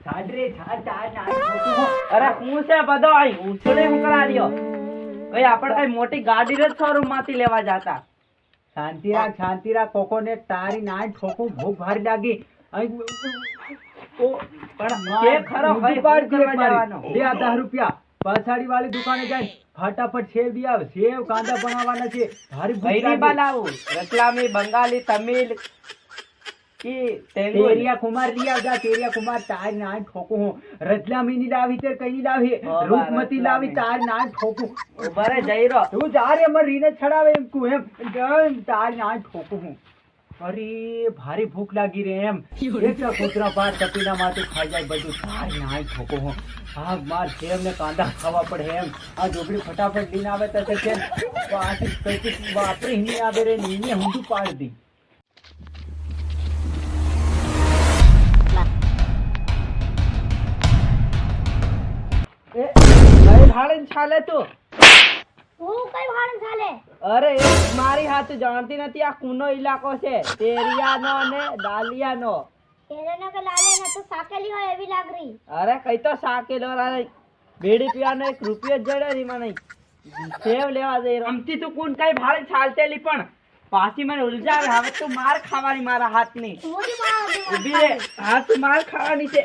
છાડરે છાડ ચાર ના ઠોકું અરે હું છે બધો ઉછળે હું કરા રહ્યો કઈ આપણે કઈ મોટી ગાડી રે શોરૂમ માંથી લેવા જાતા શાંતિ રાખ કોકોને તારી ના ઠોકું ભૂખ ભારી લાગી ઓ પણ કે ખરો કઈ પાડ કરવા મારી જવાનો 10 રૂપિયા પછાડી વાળી દુકાને જાય ફટાફટ સેવ દી આવ સેવ કાંદા બનાવવાના છે ભારી ભૂખ કઈ લાગી બનાવું રતલામી બંગાળી તમિલ ઈ તેલુગુ તેરિયા કુમાર લી આવજા તેરિયા કુમાર તાર ના ઠોકું હું રતલામી ની લાવી તે કઈ ની લાવી રૂપમતી લાવી તાર ના ઠોકું ઉભરે જઈ રહ્યો તું જા રે મર રીને છડાવે એમ કુ એમ તાર ના ઠોકું હું અરે ભારી ભૂખ લાગી રે એમ એકલા કૂતરા પાર કપીના માથે ખાઈ જાય બધું તાર ના ઠોકું હું ભાગ માર સેવ ને કાંદા ખાવા પડે એમ આ ઢોકળી ફટાફટ લઈને આવે તો છે પાછી કઈ વાપરી ની આવે રે નીને હું પાડ દી એ કઈ ભાડે ચાલે તું હું કઈ ભાડે ચાલે? અરે એ મારી હાથ જાણતી નથી આ કુનો ઇલાકો છે તેરિયાનો અને ડાલિયાનો એરેનો કે લાલેનો તો સાકેલી હોય એવી લાગરી. અરે કઈ તો સાકેલો રે બેડી પીવાનો 1 રૂપિયો જ જડે ની મને સેવ લેવા જઈ રમતી તું કોણ કઈ ભાડે ચાલતેલી પણ પાછી મને ઉલઝાવે હવે તું માર ખાવાની મારા હાથની મોટી મારા ઊભી રે હાથ માર ખાવાની છે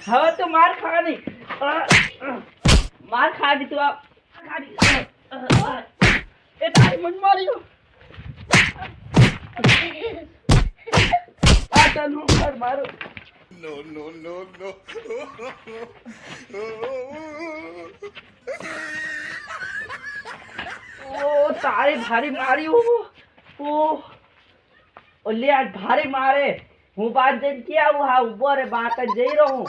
હવે તું માર ખાવાની માર ખાડી તું આ ખાડી એ તારી મન માર્યો આ તને પર મારો ઓ તારી ભારી મારી ઓ ઓલે આ ભારી મારે હું બાદ જઈને કે આવું હા ઉભો રે બાક જ જઈ રહ્યો હું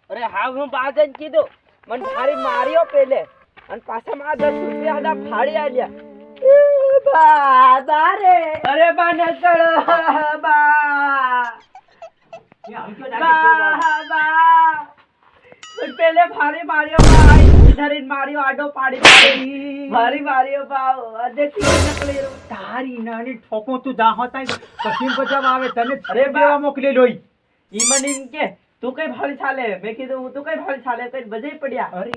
અરે હા હું બાદ જઈને કીધું મને ભારી માર્યો પેલે અને પાછા મારા 10 રૂપિયા ના ફાડી આલ્યા બા રે અરે બા ન ચડો બા પેલે ભારી માર્યો ભાઈ ધરીને માર્યો આડો પાડી ભારી માર્યો ભાવ દેખી નકલી તારી નાની ઠોકો તું જા હોતા કશીમ બજાવ આવે તને અરે બેવા મોકલી લોઈ ઈ મને એમ કે તું કઈ ભારી ચાલે મેં કીધું હું તું કઈ ભારી ચાલે કઈ બજે પડ્યા અરે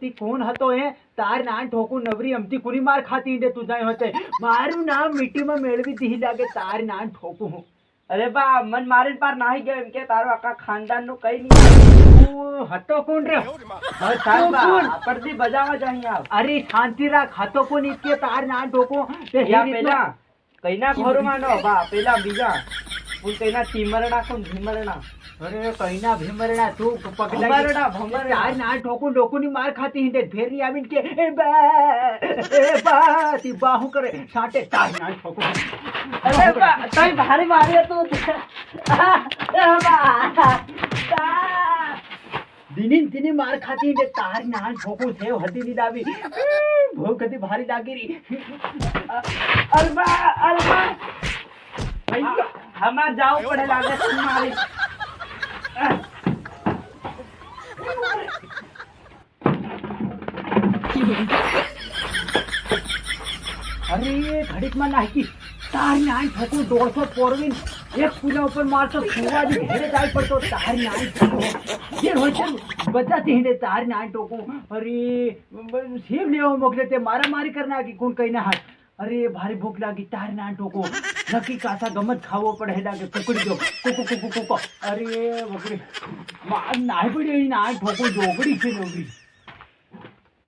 તી કોણ હતો હે તાર નાન ઠોકું નવરી અમતી કુની માર ખાતી ઈંડે તું જાય હોતે મારું નામ મીટીમાં મેળવી દી લાગે તાર નાન ઠોકું હું અરે બા મન મારી પાર નાહી ગયો એમ કે તારો આખા ખાનદાન નું કઈ નહીં હતો કોણ રે પડતી બજાવા જ અહીં આવ અરે શાંતિ રાખ હતો કોણ ઈકે તાર નાન ઠોકું તે યા પેલા કઈના ઘરમાં નો બા પેલા બીજા હું કઈના ચીમરણા કોણ ભીમરણા અરે કઈના ભીમરણા તું પગલા ભમરડા ભમરડા તાર નાન ઠોકું લોકોની માર ખાતી ઈંડે ફેરી આવીને કે એ બા તી બાહુ કરે સાટે તાર નાન ઠોકું અરે બા તઈ ભારી માર્યો તું દિની માર ખાતી ઈંડે તાર નાન ઠોકું થયો હતી ની લાવી ભૂખ હતી ભારી લાગી રી અરબા હમાર જાવ પડે લાગે છે મારી અરે ઘડીકમાં નાખી તાર નાન ઠોકું 150 પોરવીન એક પુલા ઉપર મારતો સુવાજી ઘેરે જાય પડતો તાર નાન ઠોકું જે હોય છે બધા તીંડે તાર નાન ઠોકું અરે સેવ લેવા મોકલે તે મારા મારી કર નાખી કોણ કઈ ના હાથ અરે ભારી ભૂખ લાગી તાર નાન ઠોકું નક્કી કાસા ગમત ખાવો પડે હે લાગે કુકડી દો કુકુ અરે બકરી માર નાય પડી નાન ઠોકું જોગડી છે નોગડી